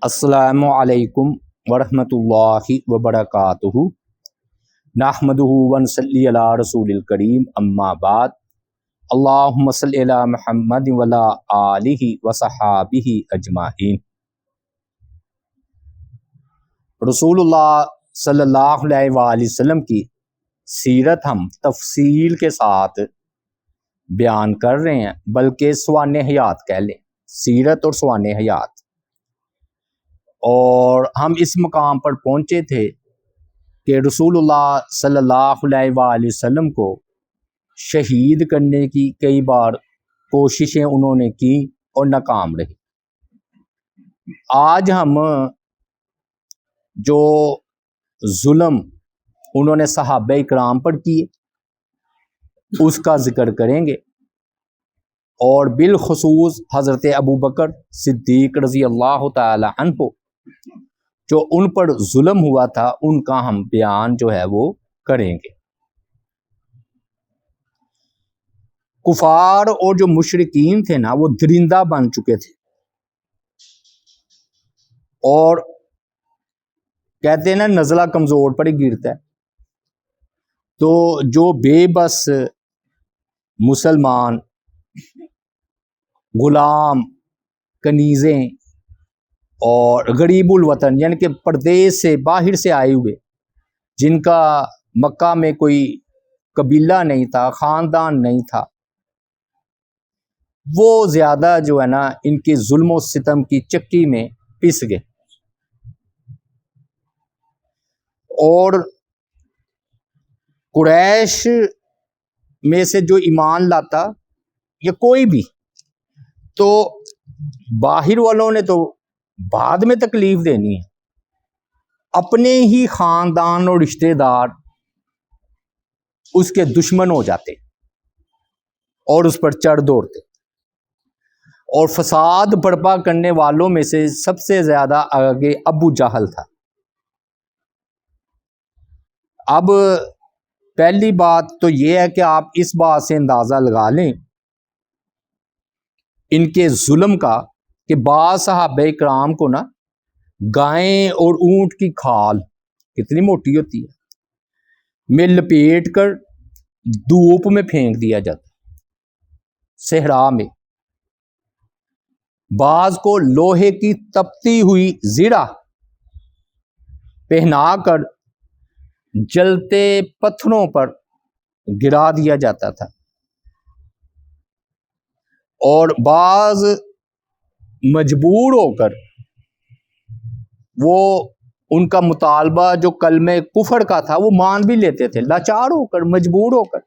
السلام علیکم ورحمۃ اللہ وبرکاتہ نحمدہ ونصلی علی رسول الکریم اما بعد اللہم صلی علی محمد وعلی آلہ وصحابہ اجمعین۔ رسول اللہ صلی اللہ علیہ وآلہ وسلم کی سیرت ہم تفصیل کے ساتھ بیان کر رہے ہیں، بلکہ سوانح حیات کہہ لیں، سیرت اور سوانح حیات۔ اور ہم اس مقام پر پہنچے تھے کہ رسول اللہ صلی اللہ علیہ وآلہ وسلم کو شہید کرنے کی کئی بار کوششیں انہوں نے کی اور ناکام رہی۔ آج ہم جو ظلم انہوں نے صحابہ کرام پر کیے اس کا ذکر کریں گے، اور بالخصوص حضرت ابوبکر صدیق رضی اللہ تعالی عنہ جو ان پر ظلم ہوا تھا ان کا ہم بیان جو ہے وہ کریں گے۔ کفار اور جو مشرکین تھے نا وہ درندہ بن چکے تھے، اور کہتے ہیں نا نزلہ کمزور پر ہی گرتا ہے۔ تو جو بے بس مسلمان غلام کنیزیں اور غریب الوطن یعنی کہ پردیس سے باہر سے آئے ہوئے، جن کا مکہ میں کوئی قبیلہ نہیں تھا، خاندان نہیں تھا، وہ زیادہ جو ہے نا ان کے ظلم و ستم کی چکی میں پس گئے۔ اور قریش میں سے جو ایمان لاتا یا کوئی بھی، تو باہر والوں نے تو بعد میں تکلیف دینی ہے، اپنے ہی خاندان اور رشتہ دار اس کے دشمن ہو جاتے اور اس پر چڑھ دوڑتے، اور فساد برپا کرنے والوں میں سے سب سے زیادہ آگے ابو جہل تھا۔ اب پہلی بات تو یہ ہے کہ آپ اس بات سے اندازہ لگا لیں ان کے ظلم کا کہ بعض صحابہ کرام کو نا گائیں اور اونٹ کی کھال کتنی موٹی ہوتی ہے میں لپیٹ کر دھوپ میں پھینک دیا جاتا، صحرا میں۔ بعض کو لوہے کی تپتی ہوئی زیرہ پہنا کر جلتے پتھروں پر گرا دیا جاتا تھا، اور بعض مجبور ہو کر وہ ان کا مطالبہ جو کلمہ کفر کا تھا وہ مان بھی لیتے تھے، لاچار ہو کر، مجبور ہو کر۔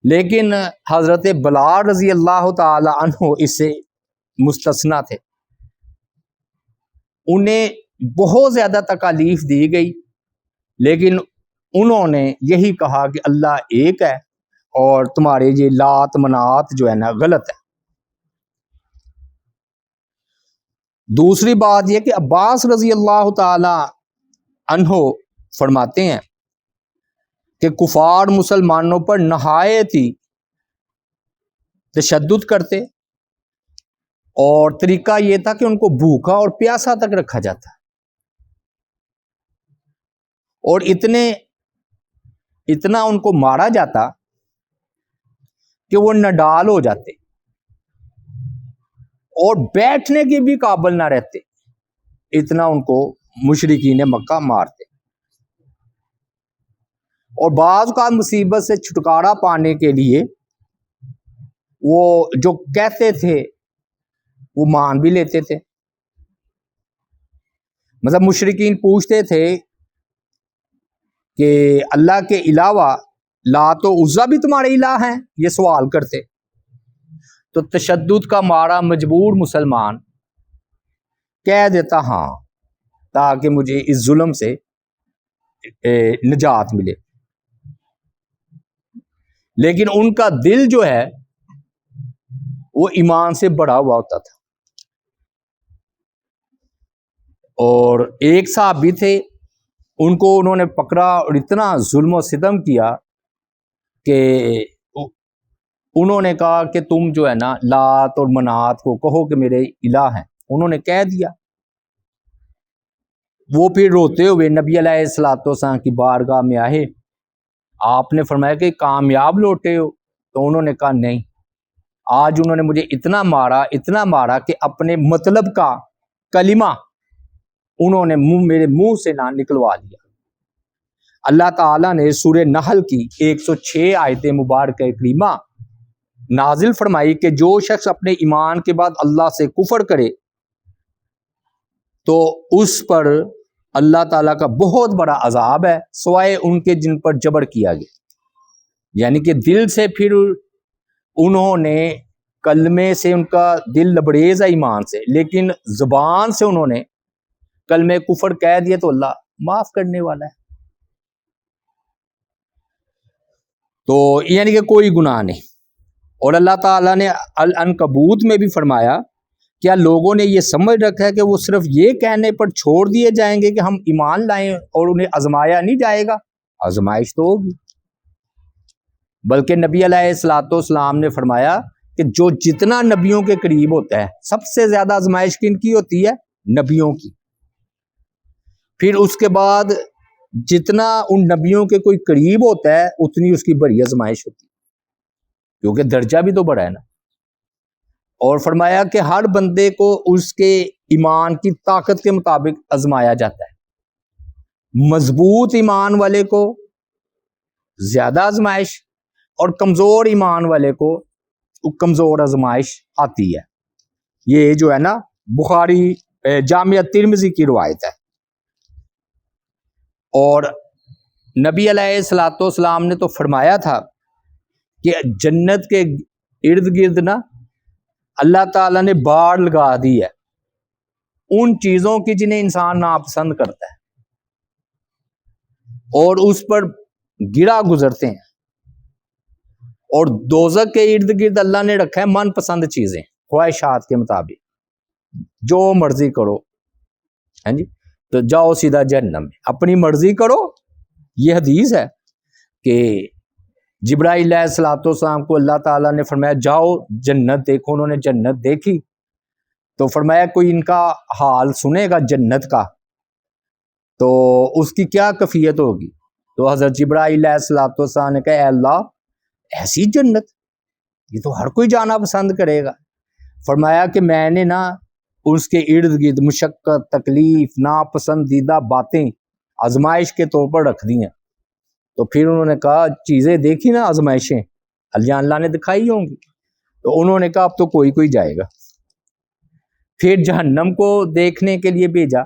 لیکن حضرت بلال رضی اللہ تعالی عنہ اس سے مستثنیٰ تھے، انہیں بہت زیادہ تکالیف دی گئی، لیکن انہوں نے یہی کہا کہ اللہ ایک ہے اور تمہارے یہ لات منات جو ہے نا غلط ہے۔ دوسری بات یہ کہ عباس رضی اللہ تعالی عنہ فرماتے ہیں کہ کفار مسلمانوں پر نہایت ہی تشدد کرتے، اور طریقہ یہ تھا کہ ان کو بھوکا اور پیاسا تک رکھا جاتا، اور اتنا ان کو مارا جاتا کہ وہ نڈال ہو جاتے اور بیٹھنے کے بھی قابل نہ رہتے، اتنا ان کو مشرکین مکہ مارتے۔ اور بعض کا مصیبت سے چھٹکارا پانے کے لیے وہ جو کہتے تھے وہ مان بھی لیتے تھے۔ مطلب مشرکین پوچھتے تھے کہ اللہ کے علاوہ لات و عزیٰ بھی تمہارے الہ ہیں، یہ سوال کرتے، تو تشدد کا مارا مجبور مسلمان کہہ دیتا ہاں، تاکہ مجھے اس ظلم سے نجات ملے۔ لیکن ان کا دل جو ہے وہ ایمان سے بڑا ہوا ہوتا تھا۔ اور ایک صحابی تھے، ان کو انہوں نے پکڑا اور اتنا ظلم و ستم کیا کہ انہوں نے کہا کہ تم جو ہے نا لات اور منات کو کہو کہ میرے الہ ہیں، انہوں نے کہہ دیا. وہ پھر روتے ہوئے نبی علیہ الصلوۃ والسلام کی بارگاہ میں آئے. آپ نے فرمایا کہ کامیاب لوٹے ہو؟ تو انہوں نے کہا نہیں، آج انہوں نے مجھے اتنا مارا کہ اپنے مطلب کا کلمہ انہوں نے میرے منہ سے نہ نکلوا لیا. اللہ تعالیٰ نے سورہ نحل کی 106 آیت مبارکہ کریمہ نازل فرمائی کہ جو شخص اپنے ایمان کے بعد اللہ سے کفر کرے تو اس پر اللہ تعالیٰ کا بہت بڑا عذاب ہے، سوائے ان کے جن پر جبر کیا گیا. یعنی کہ دل سے پھر انہوں نے کلمے سے ان کا دل لبریز ہے ایمان سے، لیکن زبان سے انہوں نے کلمے کفر کہہ دیا تو اللہ معاف کرنے والا ہے. تو یعنی کہ کوئی گناہ نہیں. اور اللہ تعالیٰ نے العنکبوت میں بھی فرمایا کیا لوگوں نے یہ سمجھ رکھا ہے کہ وہ صرف یہ کہنے پر چھوڑ دیے جائیں گے کہ ہم ایمان لائیں اور انہیں آزمایا نہیں جائے گا؟ آزمائش تو ہوگی. بلکہ نبی علیہ الصلوۃ والسلام نے فرمایا کہ جو جتنا نبیوں کے قریب ہوتا ہے، سب سے زیادہ آزمائش کن کی ہوتی ہے؟ نبیوں کی. پھر اس کے بعد جتنا ان نبیوں کے کوئی قریب ہوتا ہے اتنی اس کی بڑی آزمائش ہوتی ہے، کیونکہ درجہ بھی تو بڑا ہے نا. اور فرمایا کہ ہر بندے کو اس کے ایمان کی طاقت کے مطابق آزمایا جاتا ہے. مضبوط ایمان والے کو زیادہ آزمائش اور کمزور ایمان والے کو کمزور آزمائش آتی ہے. یہ جو ہے نا بخاری جامع ترمذی کی روایت ہے. اور نبی علیہ الصلوۃ والسلام نے تو فرمایا تھا کہ جنت کے ارد گرد نا اللہ تعالیٰ نے باڑ لگا دی ہے ان چیزوں کی جنہیں انسان ناپسند کرتا ہے، اور اس پر گرا گزرتے ہیں. اور دوزخ کے ارد گرد اللہ نے رکھا ہے من پسند چیزیں، خواہشات کے مطابق جو مرضی کرو. ہاں جی، تو جاؤ سیدھا جہنم میں، اپنی مرضی کرو. یہ حدیث ہے کہ جبرائیل علیہ الصلوۃ والسلام کو اللہ تعالیٰ نے فرمایا جاؤ جنت دیکھو. انہوں نے جنت دیکھی تو فرمایا کوئی ان کا حال سنے گا جنت کا تو اس کی کیا کیفیت ہوگی؟ تو حضرت جبرائیل علیہ الصلوۃ والسلام نے کہا اے اللہ ایسی جنت، یہ تو ہر کوئی جانا پسند کرے گا. فرمایا کہ میں نے نا اس کے ارد گرد مشقت، تکلیف، ناپسندیدہ باتیں آزمائش کے طور پر رکھ دی ہیں. تو پھر انہوں نے کہا چیزیں دیکھی نا آزمائشیں اللہ نے دکھائی ہوں گی. تو انہوں نے کہا اب تو کوئی جائے گا. پھر جہنم کو دیکھنے کے لیے بھیجا،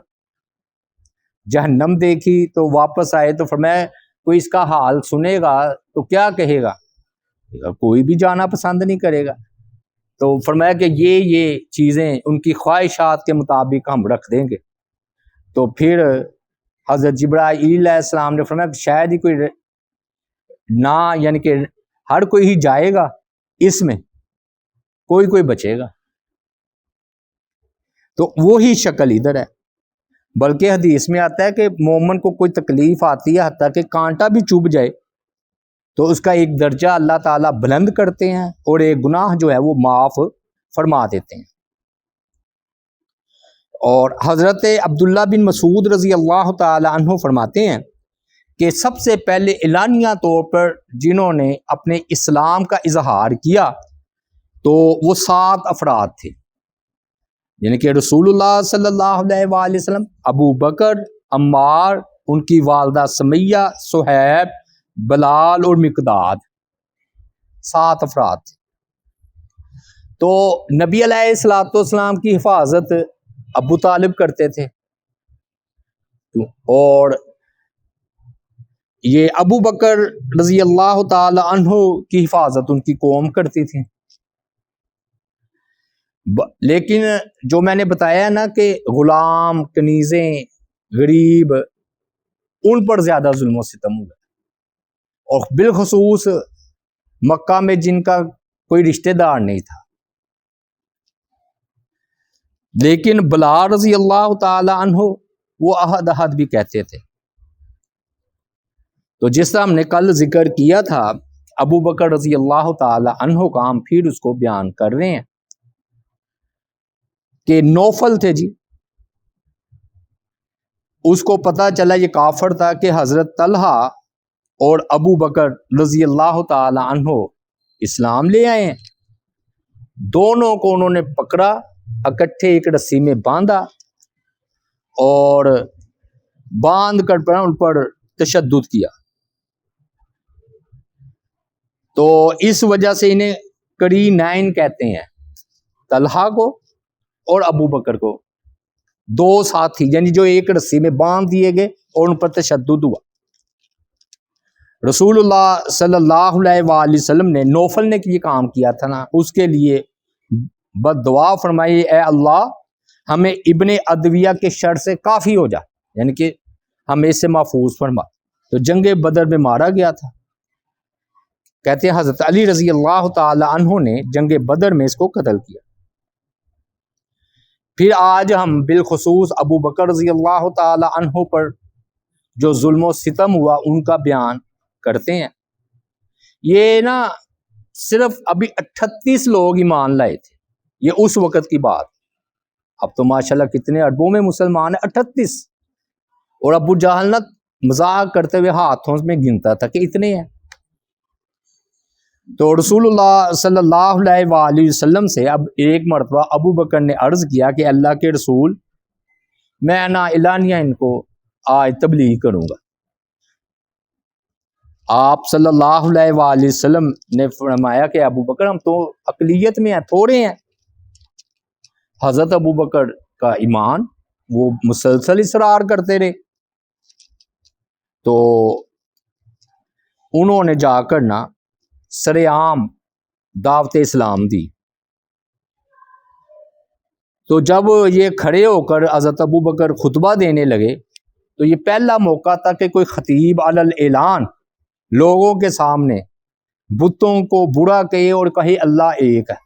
جہنم دیکھی تو واپس آئے تو فرمایا کوئی اس کا حال سنے گا تو کیا کہے گا؟ کوئی بھی جانا پسند نہیں کرے گا. تو فرمایا کہ یہ چیزیں ان کی خواہشات کے مطابق ہم رکھ دیں گے. تو پھر حضرت جبرائیل علیہ السلام نے فرمایا کہ شاید ہی کوئی نہ، یعنی کہ ہر کوئی ہی جائے گا، اس میں کوئی بچے گا. تو وہی شکل ادھر ہے. بلکہ حدیث میں آتا ہے کہ مومن کو کوئی تکلیف آتی ہے حتیٰ کہ کانٹا بھی چبھ جائے تو اس کا ایک درجہ اللہ تعالیٰ بلند کرتے ہیں اور ایک گناہ جو ہے وہ معاف فرما دیتے ہیں. اور حضرت عبداللہ بن مسعود رضی اللہ تعالی عنہ فرماتے ہیں کہ سب سے پہلے اعلانیہ طور پر جنہوں نے اپنے اسلام کا اظہار کیا تو وہ 7 افراد تھے، یعنی کہ رسول اللہ صلی اللہ علیہ وآلہ وسلم، ابو بکر، عمار، ان کی والدہ سمیہ، صہیب، بلال اور مقداد، 7 افراد تھے. تو نبی علیہ الصلوۃ والسلام کی حفاظت ابو طالب کرتے تھے، اور یہ ابو بکر رضی اللہ تعالی عنہ کی حفاظت ان کی قوم کرتی تھی. لیکن جو میں نے بتایا نا کہ غلام، کنیزیں، غریب، ان پر زیادہ ظلم و ستم ہوا، اور بالخصوص مکہ میں جن کا کوئی رشتہ دار نہیں تھا. لیکن بلال رضی اللہ تعالی عنہ وہ احد بھی کہتے تھے. تو جس طرح ہم نے کل ذکر کیا تھا ابو بکر رضی اللہ تعالی عنہ کا، ہم پھر اس کو بیان کر رہے ہیں. کہ نوفل تھے جی، اس کو پتا چلا یہ کافر تھا کہ حضرت طلحہ اور ابو بکر رضی اللہ تعالی عنہ اسلام لے آئے ہیں. دونوں کو انہوں نے پکڑا، اکٹھے ایک رسی میں باندھا اور باندھ کر ان پر تشدد کیا. تو اس وجہ سے انہیں کری نائن کہتے ہیں، طلحہ کو اور ابو بکر کو، دو ساتھی یعنی جو ایک رسی میں باندھ دیے گئے اور ان پر تشدد ہوا. رسول اللہ صلی اللہ علیہ وآلہ وسلم نے، نوفل نے یہ کام کیا تھا نا، اس کے لیے بد دعا فرمائی، اے اللہ ہمیں ابن ادویہ کے شر سے کافی ہو جا، یعنی کہ ہمیں اس سے محفوظ فرما. تو جنگ بدر میں مارا گیا تھا. کہتے ہیں حضرت علی رضی اللہ تعالی عنہ نے جنگ بدر میں اس کو قتل کیا. پھر آج ہم بالخصوص ابو بکر رضی اللہ تعالی عنہ پر جو ظلم و ستم ہوا ان کا بیان کرتے ہیں. یہ نا صرف ابھی 38 لوگ ایمان لائے تھے، یہ اس وقت کی بات. اب تو ماشاءاللہ کتنے اربوں میں مسلمان ہیں، 38. اور ابو جہل نہ مذاق کرتے ہوئے ہاتھوں میں گنتا تھا کہ اتنے ہیں. تو رسول اللہ صلی اللہ علیہ وآلہ وسلم سے اب ایک مرتبہ ابو بکر نے عرض کیا کہ اللہ کے رسول، میں نا اعلانیہ ان کو آج تبلیغ کروں گا. آپ صلی اللہ علیہ وآلہ وسلم نے فرمایا کہ ابو بکر ہم تو اقلیت میں ہیں، تھوڑے ہیں. حضرت ابو بکر کا ایمان وہ مسلسل اصرار کرتے رہے. تو انہوں نے جا کر نا سر عام دعوت اسلام دی. تو جب یہ کھڑے ہو کر حضرت ابو بکر خطبہ دینے لگے تو یہ پہلا موقع تھا کہ کوئی خطیب علی الاعلان لوگوں کے سامنے بتوں کو برا کہے اور کہے اللہ ایک ہے.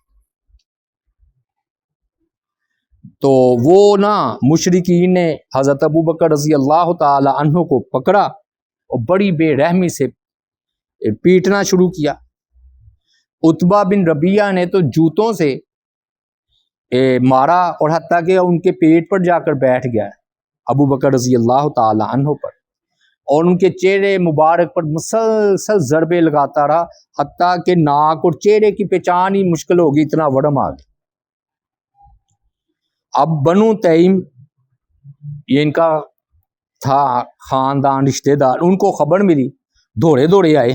تو وہ نا مشرکین نے حضرت ابو بکر رضی اللہ تعالی عنہ کو پکڑا اور بڑی بے رحمی سے پیٹنا شروع کیا. عتبہ بن ربیعہ نے تو جوتوں سے مارا اور حتیٰ کہ ان کے پیٹ پر جا کر بیٹھ گیا ابو بکر رضی اللہ تعالی عنہ پر، اور ان کے چہرے مبارک پر مسلسل ضربے لگاتا رہا حتیٰ کہ ناک اور چہرے کی پہچان ہی مشکل ہوگی، اتنا ورم آ گیا. اب بنو تیم یہ ان کا تھا خاندان، رشتہ دار، ان کو خبر ملی، دوڑے دوڑے آئے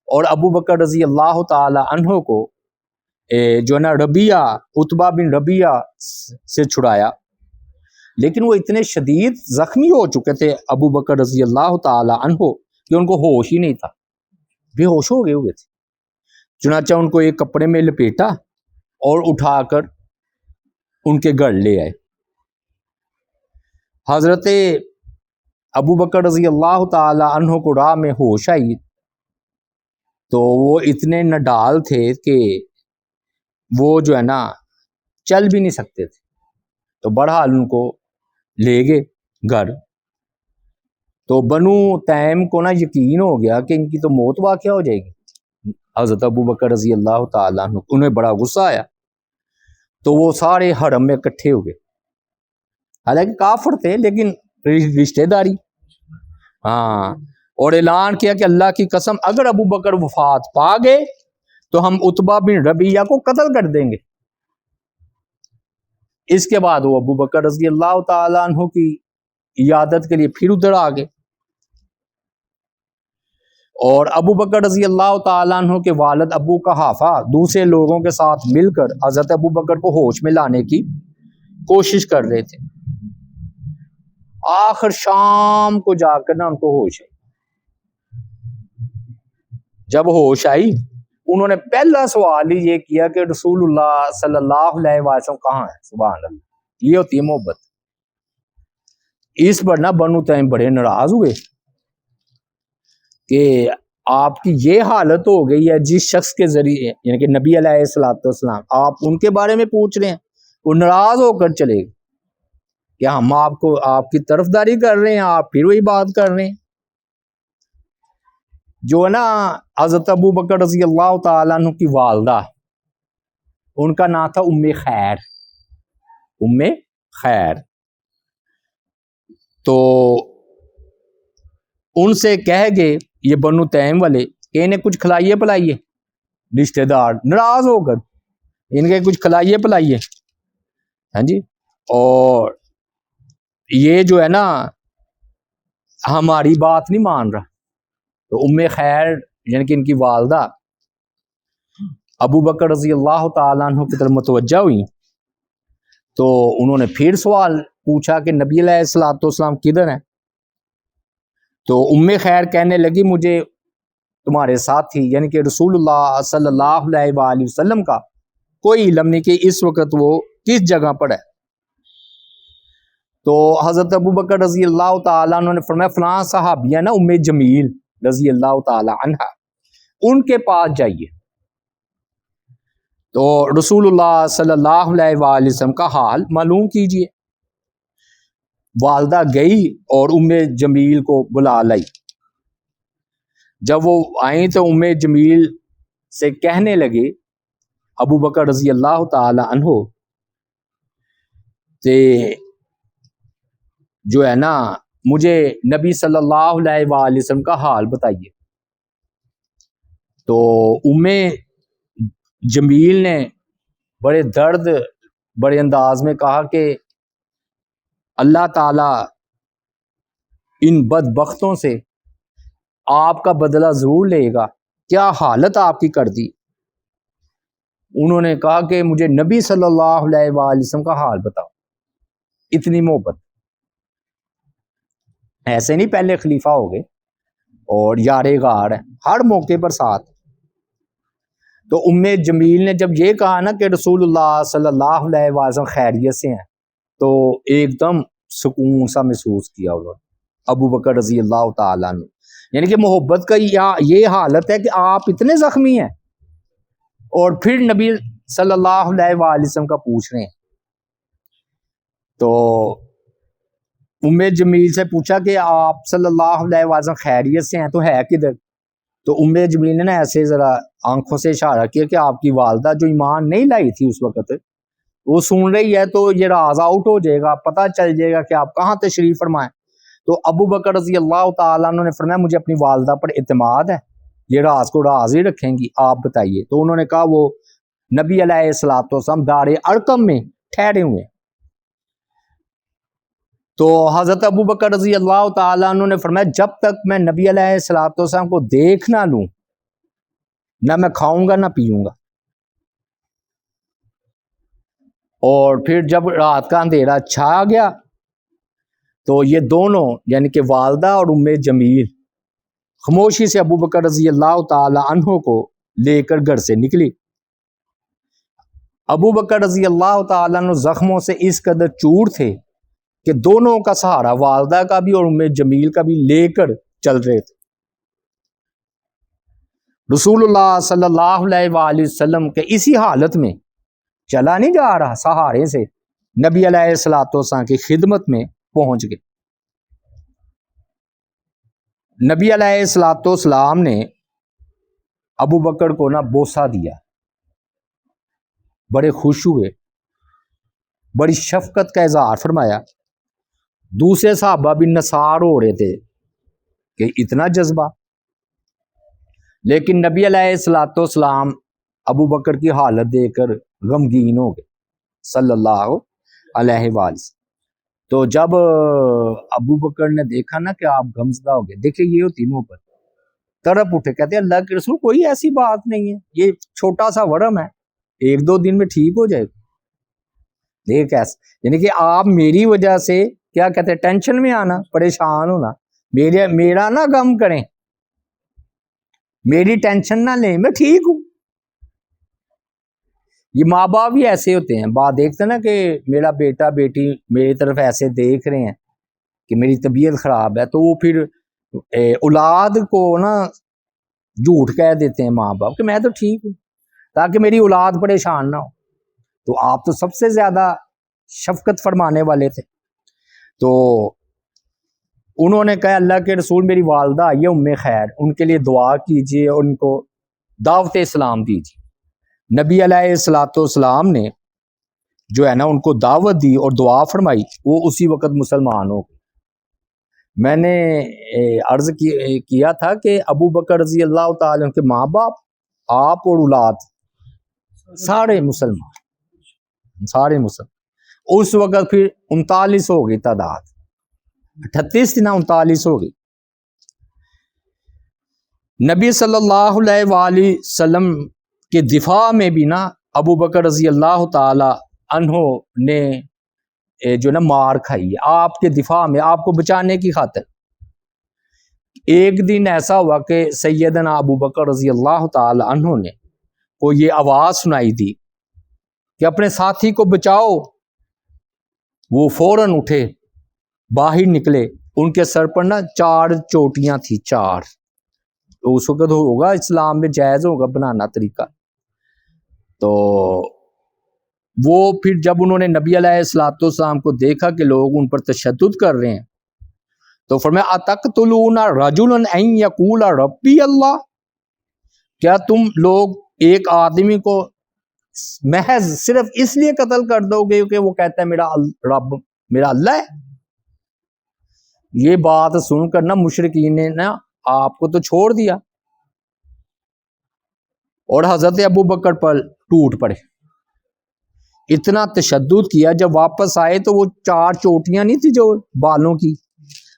اور ابو بکر رضی اللہ تعالی عنہ کو جو ہے نا ربیعہ، عتبہ بن ربیعہ سے چھڑایا. لیکن وہ اتنے شدید زخمی ہو چکے تھے ابو بکر رضی اللہ تعالی عنہ کہ ان کو ہوش ہی نہیں تھا، بے ہوش ہو گئے ہوئے تھے. چنانچہ ان کو ایک کپڑے میں لپیٹا اور اٹھا کر ان کے گھر لے آئے. حضرت ابو بکر رضی اللہ تعالی عنہ کو راہ میں ہوش آئی تو وہ اتنے نڈال تھے کہ وہ جو ہے نا چل بھی نہیں سکتے تھے. تو بہرحال ان کو لے گئے گھر. تو بنو تیم کو نا یقین ہو گیا کہ ان کی تو موت واقع ہو جائے گی. حضرت ابو بکر رضی اللہ تعالیٰ عنہ انہیں بڑا غصہ آیا تو وہ سارے حرم میں اکٹھے ہو گئے، حالانکہ کافر تھے لیکن رشتہ داری. ہاں، اور اعلان کیا کہ اللہ کی قسم اگر ابو بکر وفات پا گئے تو ہم عتبہ بن ربیعہ کو قتل کر دیں گے. اس کے بعد وہ ابو بکر رضی اللہ تعالیٰ عنہ کی عیادت کے لیے پھر ادھر آ گئے. اور ابو بکر رضی اللہ تعالیٰ عنہ کے والد ابو قحافہ دوسرے لوگوں کے ساتھ مل کر حضرت ابو بکر کو ہوش میں لانے کی کوشش کر رہے تھے. آخر شام کو جا کر نا ان کو ہوش آئی. جب ہوش آئی انہوں نے پہلا سوال ہی یہ کیا کہ رسول اللہ صلی اللہ علیہ وسلم کہاں ہے. سبحان اللہ، یہ ہوتی ہے محبت. اس پر نہ بنو تیم بڑے ناراض ہوئے کہ آپ کی یہ حالت ہو گئی ہے جس شخص کے ذریعے، یعنی کہ نبی علیہ الصلوۃ والسلام، آپ ان کے بارے میں پوچھ رہے ہیں. وہ ناراض ہو کر چلے گئے کہ ہم آپ کی طرفداری کر رہے ہیں، آپ پھر وہی بات کر رہے ہیں. جو ہے نا حضرت ابو بکر رضی اللہ تعالیٰ عنہ کی والدہ، ان کا نام تھا ام خیر. ام خیر. تو ان سے کہہ گئے یہ بنو تیم والے کہ انہیں کچھ کھلائیے پلائیے، رشتہ دار ناراض ہو کر ان کے کچھ کھلائیے پلائیے. ہاں جی، اور یہ جو ہے نا ہماری بات نہیں مان رہا. تو ام خیر یعنی کہ ان کی والدہ ابو بکر رضی اللہ تعالیٰ عنہ کی طرف متوجہ ہوئی. تو انہوں نے پھر سوال پوچھا کہ نبی علیہ الصلوۃ والسلام کدھر ہیں؟ تو ام خیر کہنے لگی مجھے تمہارے ساتھی یعنی کہ رسول اللہ صلی اللہ علیہ وآلہ وسلم کا کوئی علم نہیں کہ اس وقت وہ کس جگہ پر ہے. تو حضرت ابو بکر رضی اللہ تعالیٰ عنہ نے فرمایا فلاں صحابیہ نا ام جمیل رضی اللہ تعالیٰ عنہ، ان کے پاس جائیے. تو رسول اللہ صلی اللہ علیہ وآلہ وسلم کا حال معلوم کیجئے. والدہ گئی اور ام جمیل کو بلا لائی. جب وہ آئیں تو ام جمیل سے کہنے لگے ابو بکر رضی اللہ تعالی عنہ کہ جو ہے نا مجھے نبی صلی اللہ علیہ وآلہ وسلم کا حال بتائیے. تو ام جمیل نے بڑے درد بڑے انداز میں کہا کہ اللہ تعالی ان بدبختوں سے آپ کا بدلہ ضرور لے گا، کیا حالت آپ کی کر دی. انہوں نے کہا کہ مجھے نبی صلی اللہ علیہ وآلہ وسلم کا حال بتاؤ. اتنی محبت، ایسے نہیں پہلے خلیفہ ہو گئے اور یار غار ہے ہر موقع پر ساتھ. تو ام جمیل نے جب یہ کہا نا کہ رسول اللہ صلی اللہ علیہ وسلم خیریت سے ہیں تو ایک دم سکون سا محسوس کیا انہوں نے ابو بکر رضی اللہ تعالیٰ عنہ. یعنی کہ محبت کا یہ حالت ہے کہ آپ اتنے زخمی ہیں اور پھر نبی صلی اللہ علیہ وآلہ وسلم کا پوچھ رہے ہیں. تو ام جمیل سے پوچھا کہ آپ صلی اللہ علیہ وسلم خیریت سے ہیں تو ہے کدھر؟ تو ام جمیل نے نا ایسے ذرا آنکھوں سے اشارہ کیا کہ آپ کی والدہ جو ایمان نہیں لائی تھی اس وقت وہ سن رہی ہے تو یہ راز آؤٹ ہو جائے گا، پتہ چل جائے گا کہ آپ کہاں تشریف فرمائیں. تو ابو بکر رضی اللہ تعالیٰ عنہ نے فرمایا مجھے اپنی والدہ پر اعتماد ہے، یہ راز کو راز ہی رکھیں گی، آپ بتائیے. تو انہوں نے کہا وہ نبی علیہ الصلوۃ والسلام دار ارقم میں ٹھہرے ہوئے. تو حضرت ابو بکر رضی اللہ تعالیٰ عنہ نے فرمایا جب تک میں نبی علیہ الصلوۃ والسلام کو دیکھ نہ لوں نہ میں کھاؤں گا نہ پیوں گا. اور پھر جب رات کا اندھیرا چھا گیا تو یہ دونوں یعنی کہ والدہ اور ام جمیل خاموشی سے ابو بکر رضی اللہ تعالی عنہ کو لے کر گھر سے نکلی. ابو بکر رضی اللہ تعالی عنہ زخموں سے اس قدر چور تھے کہ دونوں کا سہارا والدہ کا بھی اور ام جمیل کا بھی لے کر چل رہے تھے. رسول اللہ صلی اللہ علیہ وآلہ وسلم کے اسی حالت میں چلا نہیں جا رہا، سہارے سے نبی علیہ الصلوۃ والسلام کی خدمت میں پہنچ گئے. نبی علیہ الصلوۃ والسلام نے ابو بکر کو نا بوسہ دیا، بڑے خوش ہوئے، بڑی شفقت کا اظہار فرمایا. دوسرے صحابہ بھی نثار ہو رہے تھے کہ اتنا جذبہ، لیکن نبی علیہ الصلوۃ والسلام ابو بکر کی حالت دیکھ کر غمگین ہو گئے صلی اللہ علیہ وآلہ وسلم. تو جب ابو بکر نے دیکھا نا کہ آپ غمزدہ ہو گئے، دیکھیں یہ ہوتی محبت، تڑپ اٹھے، کہتے ہیں اللہ کے رسول کوئی ایسی بات نہیں ہے، یہ چھوٹا سا ورم ہے، ایک دو دن میں ٹھیک ہو جائے گا. دیکھ ایسا یعنی کہ آپ میری وجہ سے کیا کہتے ہیں ٹینشن میں آنا، پریشان ہونا، میرا نہ غم کریں، میری ٹینشن نہ لیں، میں ٹھیک ہوں. یہ ماں باپ بھی ایسے ہوتے ہیں، بات دیکھتے ہیں نا کہ میرا بیٹا بیٹی میری طرف ایسے دیکھ رہے ہیں کہ میری طبیعت خراب ہے، تو وہ پھر اولاد کو نا جھوٹ کہہ دیتے ہیں ماں باپ کہ میں تو ٹھیک ہوں تاکہ میری اولاد پریشان نہ ہو. تو آپ تو سب سے زیادہ شفقت فرمانے والے تھے. تو انہوں نے کہا اللہ کے رسول میری والدہ آئی ہے ام خیر، ان کے لیے دعا کیجیے اور ان کو دعوت اسلام دیجیے. نبی علیہ الصلوۃ والسلام نے جو ہے نا ان کو دعوت دی اور دعا فرمائی، وہ اسی وقت مسلمان ہو گئے۔ میں نے عرض کیا تھا کہ ابو بکر رضی اللہ تعالیٰ عنہ کے ماں باپ، آپ اور اولاد سارے مسلمان، سارے مسلمان۔ اس وقت پھر 39 ہو گئی تعداد، 38 تھی نا، 39 ہو گئی۔ نبی صلی اللہ علیہ وآلہ وسلم کے دفاع میں بھی نا ابو بکر رضی اللہ تعالی عنہ نے جو نا مار کھائی ہے آپ کے دفاع میں، آپ کو بچانے کی خاطر۔ ایک دن ایسا ہوا کہ سیدنا ابو بکر رضی اللہ تعالی عنہ نے کو یہ آواز سنائی دی کہ اپنے ساتھی کو بچاؤ۔ وہ فوراً اٹھے، باہر نکلے، ان کے سر پر نا 4 چوٹیاں تھیں، 4۔ تو اس وقت ہوگا اسلام میں جائز ہوگا بنانا طریقہ۔ تو وہ پھر جب انہوں نے نبی علیہ الصلوۃ والسلام کو دیکھا کہ لوگ ان پر تشدد کر رہے ہیں، تو فرمایا اتقتلون رجلا ان یقول ربی اللہ، کیا تم لوگ ایک آدمی کو محض صرف اس لیے قتل کر دو گے کہ وہ کہتا ہے میرا رب میرا اللہ ہے؟ یہ بات سن کر نا مشرکین نے نا آپ کو تو چھوڑ دیا اور حضرت ابو بکر پر ٹوٹ پڑے، اتنا تشدد کیا۔ جب واپس آئے تو وہ 4 چوٹیاں نہیں تھی جو بالوں کی،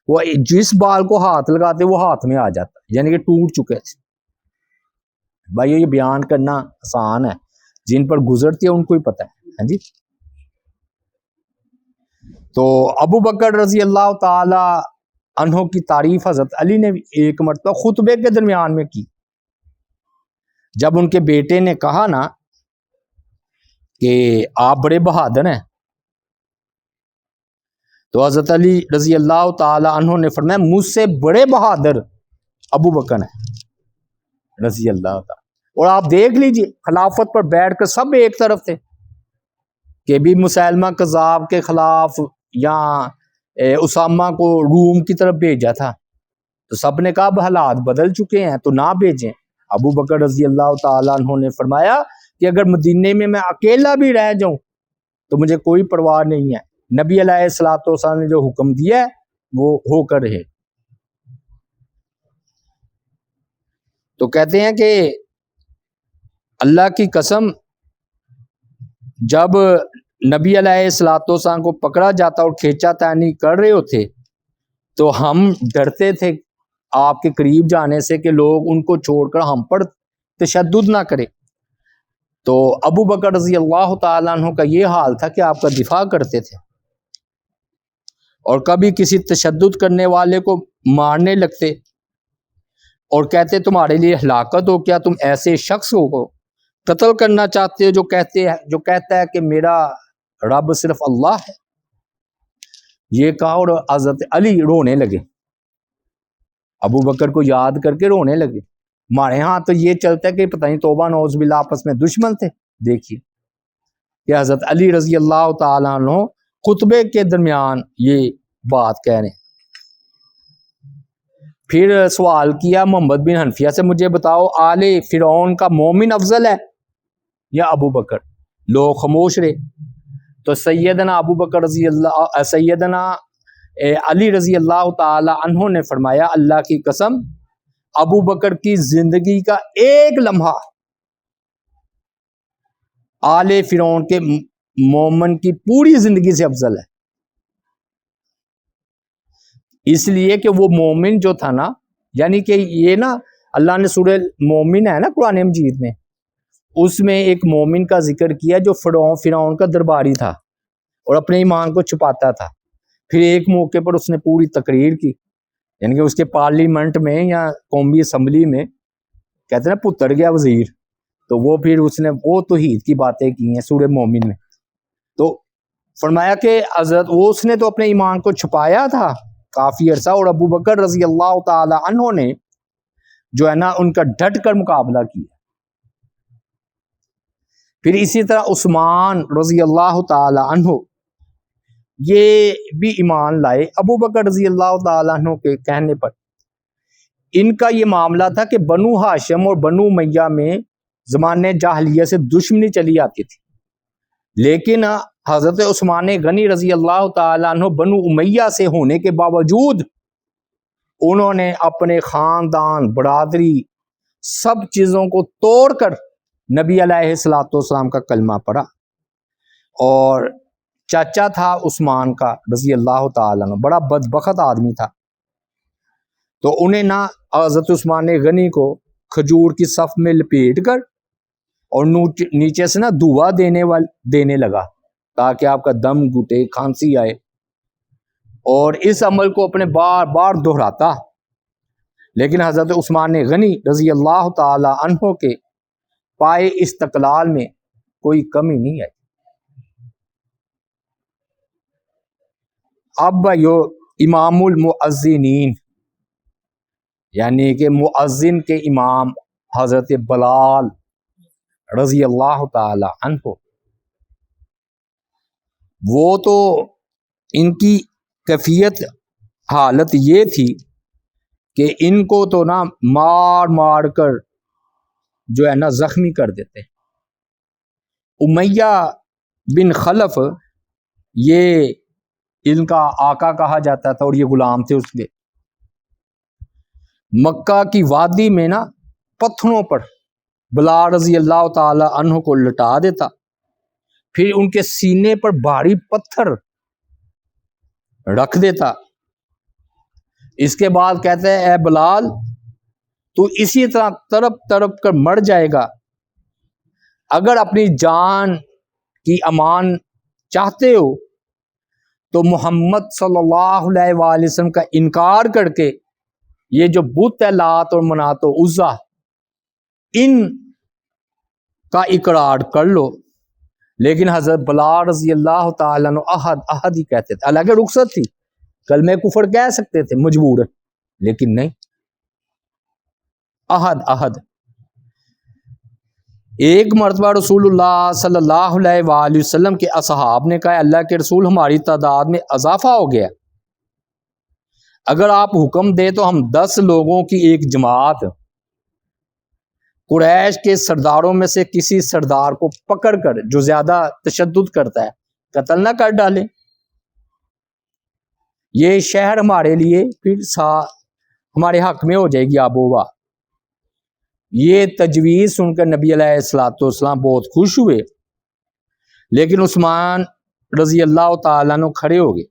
وہ جس بال کو ہاتھ لگاتے وہ ہاتھ میں آ جاتا، یعنی کہ ٹوٹ چکے تھے۔ بھائیو یہ بیان کرنا آسان ہے، جن پر گزرتی ہے ان کو ہی پتہ ہے، ہاں جی۔ تو ابو بکر رضی اللہ تعالی عنہ کی تعریف حضرت علی نے ایک مرتبہ خطبے کے درمیان میں کی، جب ان کے بیٹے نے کہا نا کہ آپ بڑے بہادر ہیں، تو حضرت علی رضی اللہ تعالی عنہ نے فرمایا مجھ سے بڑے بہادر ابو بکر ہیں رضی اللہ تعالی۔ اور آپ دیکھ لیجئے خلافت پر بیٹھ کر سب ایک طرف تھے، کہ بھی مسیلمہ کذاب کے خلاف یا اسامہ کو روم کی طرف بھیجا تھا، تو سب نے کہا اب حالات بدل چکے ہیں تو نہ بھیجیں۔ ابو بکر رضی اللہ تعالیٰ عنہ نے فرمایا کہ اگر مدینے میں اکیلا بھی رہ جاؤں تو مجھے کوئی پرواہ نہیں ہے، نبی علیہ الصلوۃ والسلام نے جو حکم دیا ہے وہ ہو کر رہے۔ تو کہتے ہیں کہ اللہ کی قسم جب نبی علیہ الصلوۃ والسلام کو پکڑا جاتا اور کھینچا تانی کر رہے ہوتے تو ہم ڈرتے تھے آپ کے قریب جانے سے کہ لوگ ان کو چھوڑ کر ہم پر تشدد نہ کرے۔ تو ابو بکر رضی اللہ تعالیٰ عنہ کا یہ حال تھا کہ آپ کا دفاع کرتے تھے، اور کبھی کسی تشدد کرنے والے کو مارنے لگتے اور کہتے تمہارے لیے ہلاکت ہو، کیا تم ایسے شخص کو قتل کرنا چاہتے ہو جو کہتا ہے کہ میرا رب صرف اللہ ہے؟ یہ کہا اور حضرت علی رونے لگے، ابو بکر کو یاد کر کے رونے لگے۔ ہمارے ہاں تو یہ چلتا ہے کہ پتہ نہیں توبہ نعوذ باللہ آپس میں دشمن تھے۔ دیکھیے کہ حضرت علی رضی اللہ تعالیٰ عنہ خطبے کے درمیان یہ بات کہہ رہے ہیں۔ پھر سوال کیا محمد بن حنفیہ سے، مجھے بتاؤ آل فرعون کا مومن افضل ہے یا ابو بکر؟ لوگ خاموش رہے۔ تو سیدنا ابو بکر سیدنا علی رضی اللہ تعالی عنہ نے فرمایا اللہ کی قسم ابو بکر کی زندگی کا ایک لمحہ آل فرعون کے مومن کی پوری زندگی سے افضل ہے، اس لیے کہ وہ مومن جو تھا نا، یعنی کہ یہ نا اللہ نے سورہ مومن ہے نا قرآن مجید میں، اس میں ایک مومن کا ذکر کیا جو فرعون کا درباری تھا اور اپنے ایمان کو چھپاتا تھا۔ پھر ایک موقع پر اس نے پوری تقریر کی، یعنی کہ اس کے پارلیمنٹ میں یا قومی اسمبلی میں کہتے ہیں نا پتر گیا وزیر، تو وہ پھر اس نے وہ توحید کی باتیں کی ہیں سورہ مومن میں۔ تو فرمایا کہ حضرت اس نے تو اپنے ایمان کو چھپایا تھا کافی عرصہ، اور ابو بکر رضی اللہ تعالی عنہ نے جو ہے نا ان کا ڈٹ کر مقابلہ کیا۔ پھر اسی طرح عثمان رضی اللہ تعالی عنہ یہ بھی ایمان لائے ابو بکر رضی اللہ تعالیٰ عنہ کے کہنے پر۔ ان کا یہ معاملہ تھا کہ بنو ہاشم اور بنو امیہ میں زمانے جاہلیہ سے دشمنی چلی آتی تھی، لیکن حضرت عثمان غنی رضی اللہ تعالیٰ عنہ بنو امیہ سے ہونے کے باوجود انہوں نے اپنے خاندان، برادری، سب چیزوں کو توڑ کر نبی علیہ الصلوۃ والسلام کا کلمہ پڑھا. اور چاچا تھا عثمان کا رضی اللہ تعالیٰ عنہ، بڑا بدبخت آدمی تھا، تو انہیں نہ حضرت عثمان غنی کو کھجور کی صف میں لپیٹ کر اور نیچے سے نا دعا دینے لگا تاکہ آپ کا دم گھٹے، کھانسی آئے، اور اس عمل کو اپنے بار بار دہراتا. لیکن حضرت عثمان غنی رضی اللہ تعالی عنہ کے پائے استقلال میں کوئی کمی نہیں آئی. اب بھائیو، امام المؤذنین یعنی کہ مؤذن کے امام حضرت بلال رضی اللہ تعالی عنہ، وہ تو ان کی کیفیت حالت یہ تھی کہ ان کو تو نا مار مار کر جو ہے نا زخمی کر دیتے. امیہ بن خلف یہ ان کا آقا کہا جاتا تھا اور یہ غلام تھے اس کے. مکہ کی وادی میں نا پتھروں پر بلال رضی اللہ تعالی عنہ کو لٹا دیتا، پھر ان کے سینے پر بھاری پتھر رکھ دیتا. اس کے بعد کہتے ہیں، اے بلال تو اسی طرح تڑپ تڑپ کر مر جائے گا، اگر اپنی جان کی امان چاہتے ہو تو محمد صلی اللہ علیہ وآلہ وسلم کا انکار کر کے یہ جو بت ہے لات اور منات و عزا، ان کا اقرار کر لو. لیکن حضرت بلال رضی اللہ تعالیٰ عنہ احد ہی کہتے تھے. حالانکہ رخصت تھی، کلمہ کفر کہہ سکتے تھے مجبور، لیکن نہیں، احد. ایک مرتبہ رسول اللہ صلی اللہ علیہ وآلہ وسلم کے اصحاب نے کہا، اللہ کے رسول ہماری تعداد میں اضافہ ہو گیا، اگر آپ حکم دے تو ہم 10 لوگوں کی ایک جماعت قریش کے سرداروں میں سے کسی سردار کو پکڑ کر جو زیادہ تشدد کرتا ہے قتل نہ کر ڈالیں. یہ شہر ہمارے لیے پھر ہمارے حق میں ہو جائے گی آب و ہوا. یہ تجویز سن کر نبی علیہ الصلوۃ والسلام بہت خوش ہوئے، لیکن عثمان رضی اللہ تعالیٰ عنہ کھڑے ہو گئے.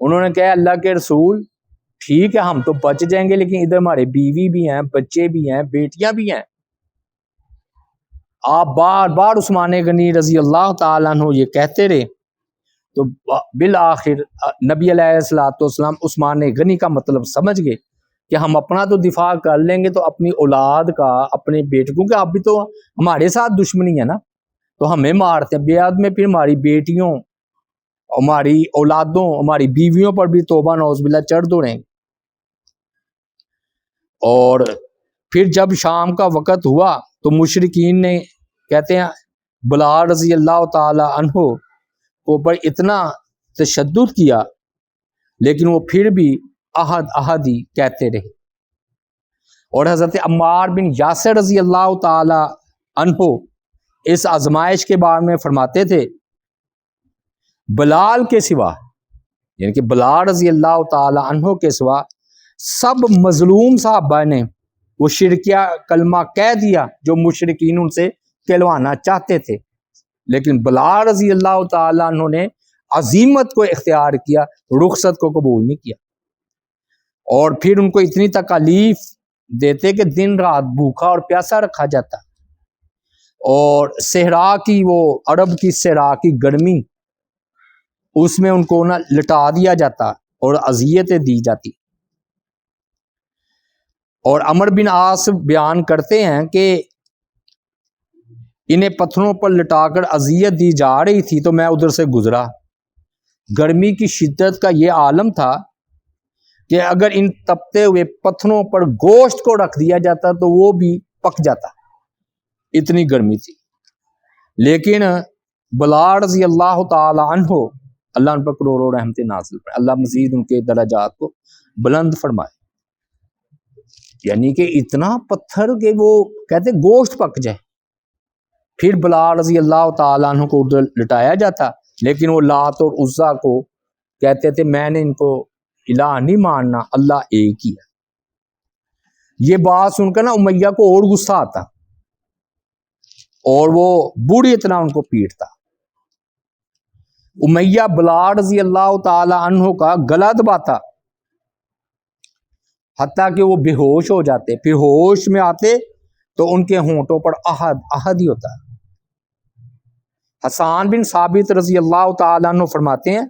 انہوں نے کہا، اللہ کے رسول ٹھیک ہے ہم تو بچ جائیں گے، لیکن ادھر ہمارے بیوی بھی ہیں، بچے بھی ہیں، بیٹیاں بھی ہیں. آپ بار بار عثمان غنی رضی اللہ تعالیٰ عنہ یہ کہتے رہے، تو بالآخر نبی علیہ الصلوۃ والسلام عثمان غنی کا مطلب سمجھ گئے کہ ہم اپنا تو دفاع کر لیں گے، تو اپنی اولاد کا، اپنے بیٹوں کا، اب بھی تو ہمارے ساتھ دشمنی ہے نا، تو ہمیں مارتے ہیں، بعد میں پھر ہماری بیٹیوں، ہماری اولادوں، ہماری بیویوں پر بھی توبہ نعوذ باللہ چڑھ دوڑیں. اور پھر جب شام کا وقت ہوا تو مشرکین نے کہتے ہیں بلال رضی اللہ تعالی عنہ کو پر اتنا تشدد کیا، لیکن وہ پھر بھی احد ہی کہتے رہے. اور حضرت عمار بن یاسر رضی اللہ تعالی عنہ اس آزمائش کے بارے میں فرماتے تھے، بلال کے سوا، یعنی کہ بلال رضی اللہ تعالی عنہ کے سوا سب مظلوم صحابہ نے وہ شرکیہ کلمہ کہہ دیا جو مشرکین ان سے کہلوانا چاہتے تھے، لیکن بلال رضی اللہ تعالی عنہ نے عزیمت کو اختیار کیا، رخصت کو قبول نہیں کیا. اور پھر ان کو اتنی تکالیف دیتے کہ دن رات بھوکا اور پیاسا رکھا جاتا، اور صحرا کی، وہ عرب کی صحرا کی گرمی، اس میں ان کو نہ لٹا دیا جاتا اور اذیتیں دی جاتی. اور عمر بن عاص بیان کرتے ہیں کہ انہیں پتھروں پر لٹا کر اذیت دی جا رہی تھی تو میں ادھر سے گزرا. گرمی کی شدت کا یہ عالم تھا کہ اگر ان تپتے ہوئے پتھروں پر گوشت کو رکھ دیا جاتا تو وہ بھی پک جاتا، اتنی گرمی تھی. لیکن بلال رضی اللہ تعالی عنہ، اللہ ان پر کروڑوں رحمت نازل فرمائے، اللہ مزید ان کے درجات کو بلند فرمائے. یعنی کہ اتنا پتھر کہ وہ کہتے گوشت پک جائے، پھر بلال رضی اللہ تعالیٰ عنہ کو ادھر لٹایا جاتا، لیکن وہ لات اور عزا کو کہتے تھے میں نے ان کو الہ نہیں ماننا، اللہ ایک ہی ہے۔ یہ بات سن کر نا امیہ کو اور غصہ آتا اور وہ بری طرح ان کو پیٹتا۔ امیہ بلال رضی اللہ تعالی عنہ کا گلا دباتا حتیٰ کہ وہ بے ہوش ہو جاتے، پھر ہوش میں آتے تو ان کے ہونٹوں پر احد احد ہی ہوتا۔ حسان بن ثابت رضی اللہ تعالیٰ عنہ فرماتے ہیں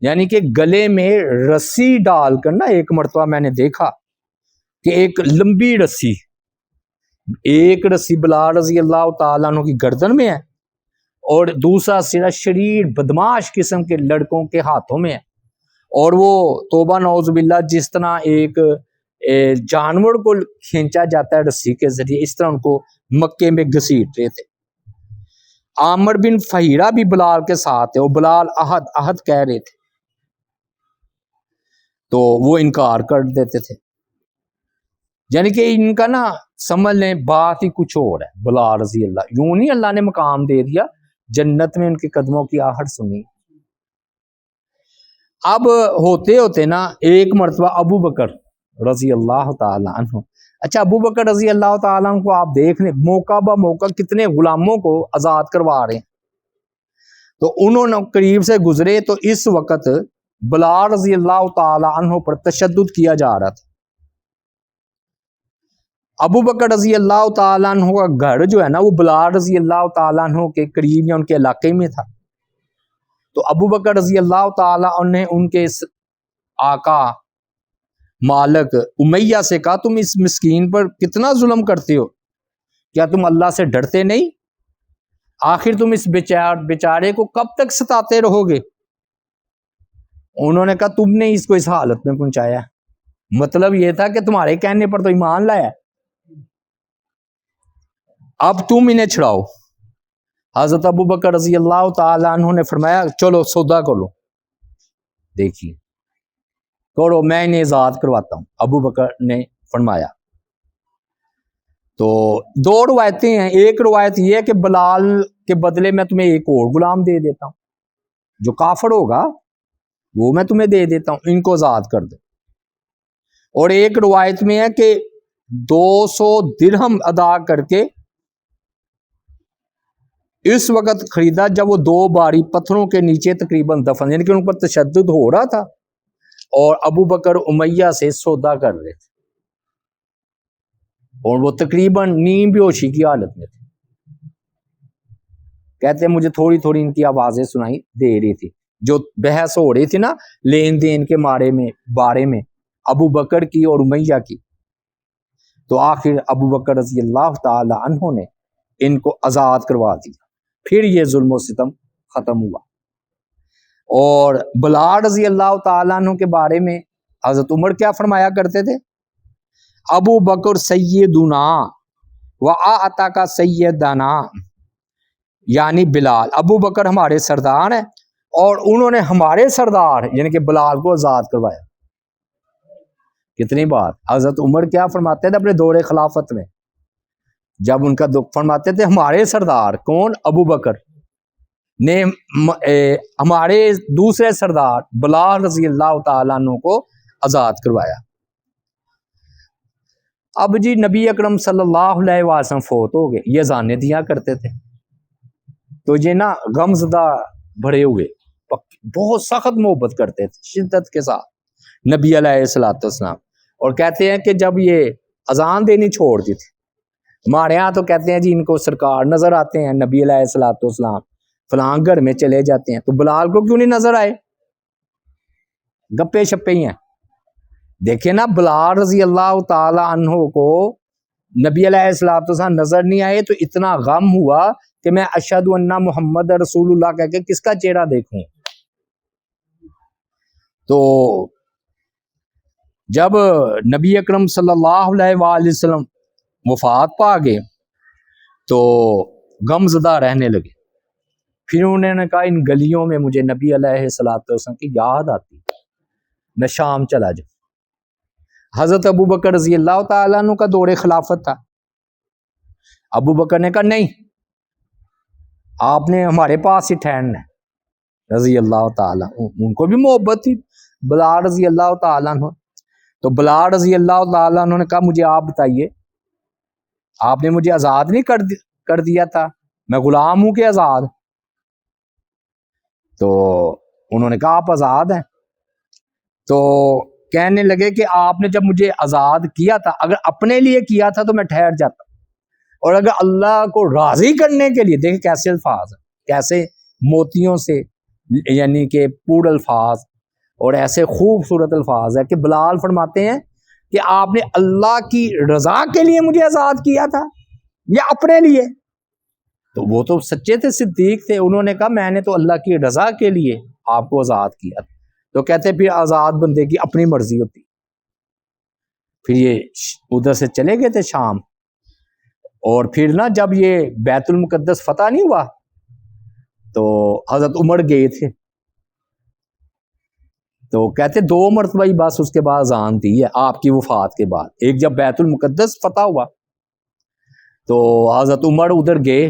یعنی کہ گلے میں رسی ڈال کر نا ایک مرتبہ میں نے دیکھا کہ ایک لمبی رسی، ایک رسی بلال رضی اللہ تعالیٰ عنہ کی گردن میں ہے اور دوسرا سرا شریر بدماش قسم کے لڑکوں کے ہاتھوں میں ہے، اور وہ توبہ نعوذ باللہ جس طرح ایک جانور کو کھینچا جاتا ہے رسی کے ذریعے، اس طرح ان کو مکے میں گھسیٹ رہے تھے۔ عامر بن فہیرہ بھی بلال کے ساتھ ہے، اور بلال احد احد کہہ رہے تھے تو وہ انکار کر دیتے تھے، یعنی کہ ان کا نا سمجھ لیں بات ہی کچھ اور ہے۔ بلال رضی اللہ یوں نہیں اللہ نے مقام دے دیا، جنت میں ان کے قدموں کی آہٹ سنی۔ اب ہوتے ہوتے نا ایک مرتبہ ابو بکر رضی اللہ تعالی عنہ، اچھا ابو بکر رضی اللہ تعالیٰ عنہ کو آپ دیکھ لیں موقع با موقع کتنے غلاموں کو آزاد کروا رہے ہیں، تو انہوں نے قریب سے گزرے تو اس وقت بلال رضی اللہ تعالی عنہ پر تشدد کیا جا رہا تھا۔ ابو بکر رضی اللہ تعالیٰ عنہ کا گھر جو ہے نا وہ بلال رضی اللہ تعالیٰ عنہ کے قریب یا ان کے علاقے میں تھا، تو ابو بکر رضی اللہ تعالیٰ عنہ نے ان کے آقا مالک امیہ سے کہا تم اس مسکین پر کتنا ظلم کرتے ہو، کیا تم اللہ سے ڈرتے نہیں؟ آخر تم اس بیچارے کو کب تک ستاتے رہو گے؟ انہوں نے کہا تم نے اس کو اس حالت میں پہنچایا، مطلب یہ تھا کہ تمہارے کہنے پر تو ایمان لایا، اب تم انہیں چھڑاؤ۔ حضرت ابو بکر رضی اللہ تعالی عنہ نے فرمایا چلو سودا کرو، دیکھیے کرو میں انہیں آزاد کرواتا ہوں۔ ابو بکر نے فرمایا، تو دو روایتیں ہیں، ایک روایت یہ ہے کہ بلال کے بدلے میں تمہیں ایک اور غلام دے دیتا ہوں، جو کافر ہوگا وہ میں تمہیں دے دیتا ہوں، ان کو آزاد کر دو۔ اور ایک روایت میں ہے کہ 200 درہم ادا کر کے اس وقت خریدا جب وہ 2 باری پتھروں کے نیچے تقریباً دفن، یعنی کہ ان پر تشدد ہو رہا تھا اور ابو بکر امیہ سے سودا کر رہے تھے، اور وہ تقریباً نیم بیہوشی کی حالت میں تھے۔ کہتے ہیں مجھے تھوڑی تھوڑی ان کی آوازیں سنائی دے رہی تھی، جو بحث ہو رہی تھی نا لین دین کے بارے میں ابو بکر کی اور امیہ کی، تو آخر ابو بکر رضی اللہ تعالی عنہ نے ان کو آزاد کروا دیا، پھر یہ ظلم و ستم ختم ہوا۔ اور بلال رضی اللہ تعالیٰ عنہ کے بارے میں حضرت عمر کیا فرمایا کرتے تھے؟ ابو بکر سیدنا وآتاک سیدنا، یعنی بلال، ابو بکر ہمارے سردار ہیں اور انہوں نے ہمارے سردار یعنی کہ بلال کو آزاد کروایا۔ کتنی بات حضرت عمر کیا فرماتے تھے اپنے دور خلافت میں، جب ان کا دکھ فرماتے تھے ہمارے سردار کون؟ ابو بکر نے ہمارے دوسرے سردار بلال رضی اللہ تعالیٰ عنہ کو آزاد کروایا۔ اب جی نبی اکرم صلی اللہ علیہ وسلم فوت ہو گئے، یہ اذانیں دیا کرتے تھے، تو یہ نا غم زدہ بھرے ہوئے بہت سخت محبت کرتے تھے شدت کے ساتھ نبی علیہ الصلوۃ والسلام، اور کہتے ہیں کہ جب یہ اذان دینی چھوڑ دی تھی، ہمارے ہاں تو کہتے ہیں جی ان کو سرکار نظر آتے ہیں، نبی علیہ الصلوۃ والسلام فلاں گھر میں چلے جاتے ہیں، تو بلال کو کیوں نہیں نظر آئے؟ گپے شپے ہی ہیں۔ دیکھیں نا بلال رضی اللہ تعالی عنہ کو نبی علیہ الصلوۃ والسلام نظر نہیں آئے تو اتنا غم ہوا کہ میں اشہد ان محمد رسول اللہ کہہ کے کس کا چہرہ دیکھوں۔ تو جب نبی اکرم صلی اللہ علیہ وآلہ وسلم وفات پا گئے تو غم زدہ رہنے لگے، پھر انہوں نے کہا ان گلیوں میں مجھے نبی علیہ الصلوۃ والسلام کی یاد آتی، میں شام چلا جاؤں۔ حضرت ابو بکر رضی اللہ تعالیٰ عنہ کا دور خلافت تھا، ابو بکر نے کہا نہیں آپ نے ہمارے پاس ہی ٹھہرنا ہے رضی اللہ تعالیٰ. ان کو بھی محبت تھی بلال رضی اللہ تعالیٰ عنہ. تو بلال رضی اللہ تعالیٰ عنہ نے کہا مجھے آپ بتائیے آپ نے مجھے آزاد نہیں کر دیا تھا, میں غلام ہوں کہ آزاد؟ تو انہوں نے کہا آپ آزاد ہیں. تو کہنے لگے کہ آپ نے جب مجھے آزاد کیا تھا, اگر اپنے لیے کیا تھا تو میں ٹھہر جاتا, اور اگر اللہ کو راضی کرنے کے لیے, دیکھیں کیسے الفاظ ہیں, کیسے موتیوں سے یعنی کہ پور الفاظ اور ایسے خوبصورت الفاظ ہے کہ بلال فرماتے ہیں کہ آپ نے اللہ کی رضا کے لیے مجھے آزاد کیا تھا یا اپنے لیے؟ تو وہ تو سچے تھے, صدیق تھے. انہوں نے کہا میں نے تو اللہ کی رضا کے لیے آپ کو آزاد کیا تھا. تو کہتے پھر آزاد بندے کی اپنی مرضی ہوتی. پھر یہ ادھر سے چلے گئے تھے شام, اور پھر نا جب یہ بیت المقدس فتح نہیں ہوا تو حضرت عمر گئے تھے. تو کہتے 2 مرتبہ ہی بس اس کے بعد اذان دی ہے آپ کی وفات کے بعد. ایک جب بیت المقدس فتح ہوا تو حضرت عمر ادھر گئے,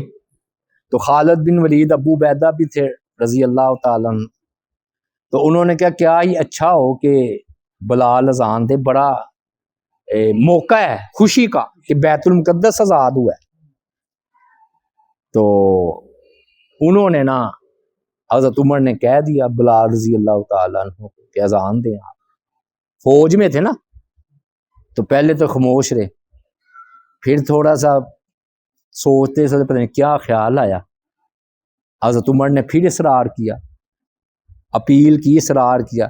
تو خالد بن ولید ابو عبیدہ بھی تھے رضی اللہ تعالیٰ عنہ. تو انہوں نے کہا کیا ہی اچھا ہو کہ بلال اذان دے, بڑا موقع ہے خوشی کا کہ بیت المقدس آزاد ہوا ہے. تو انہوں نے نا حضرت عمر نے کہہ دیا بلال رضی اللہ تعالیٰ عنہ کہ اذان دیں. آپ فوج میں تھے نا, تو پہلے تو خاموش رہے, پھر تھوڑا سا سوچتے سوچتے پتہ نہیں کیا خیال آیا, حضرت عمر نے پھر اصرار کیا, اپیل کی, اصرار کیا.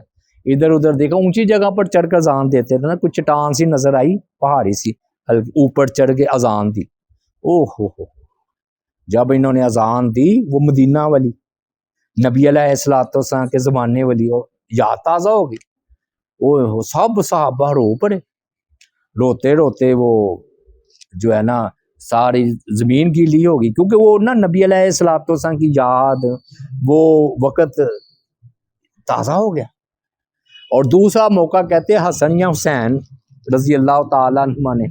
ادھر ادھر دیکھا, اونچی جگہ پر چڑھ کر اذان دیتے تھے نا, کچھ چٹان سی نظر آئی پہاڑی سی, اوپر چڑھ کے اذان دی. او ہو جب انہوں نے اذان دی, وہ مدینہ والی نبی علیہ الصلوۃ والسلام کے زمانے والی, ہو یاد تازہ ہوگی. او سب صحابہ رو پڑے, روتے روتے وہ جو ہے نا ساری زمین گیلی ہوگی, کیونکہ وہ نا نبی علیہ الصلوۃ والسلام کی یاد, وہ وقت تازہ ہو گیا. اور دوسرا موقع کہتے ہیں حسن یا حسین رضی اللہ تعالیٰ عنہ نے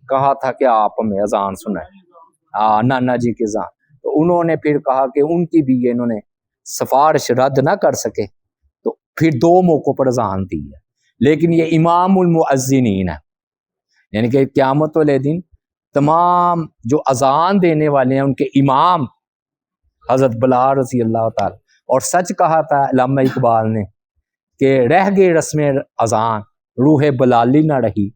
کہا تھا کہ آپ ہمیں اذان سنائیں, نانا جی کی اذان. تو انہوں نے پھر کہا کہ ان کی بھی انہوں نے سفارش رد نہ کر سکے, تو پھر 2 موقعوں پر اذان دی ہے. لیکن یہ امام المؤذنین ہے, یعنی کہ قیامت والے دن تمام جو اذان دینے والے ہیں ان کے امام حضرت بلال رضی اللہ تعالی. اور سچ کہا تھا علامہ اقبال نے کہ رہ گئے رسم اذان روح بلالی نہ رہی,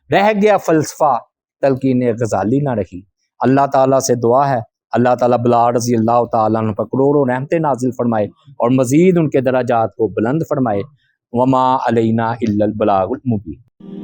رہ گیا فلسفہ تلقین غزالی نہ رہی. اللہ تعالیٰ سے دعا ہے اللہ تعالیٰ بلال رضی اللہ تعالیٰ عنہ پر کروڑوں رحمتیں نازل فرمائے اور مزید ان کے درجات کو بلند فرمائے. وما علینا الا البلاغ المبین.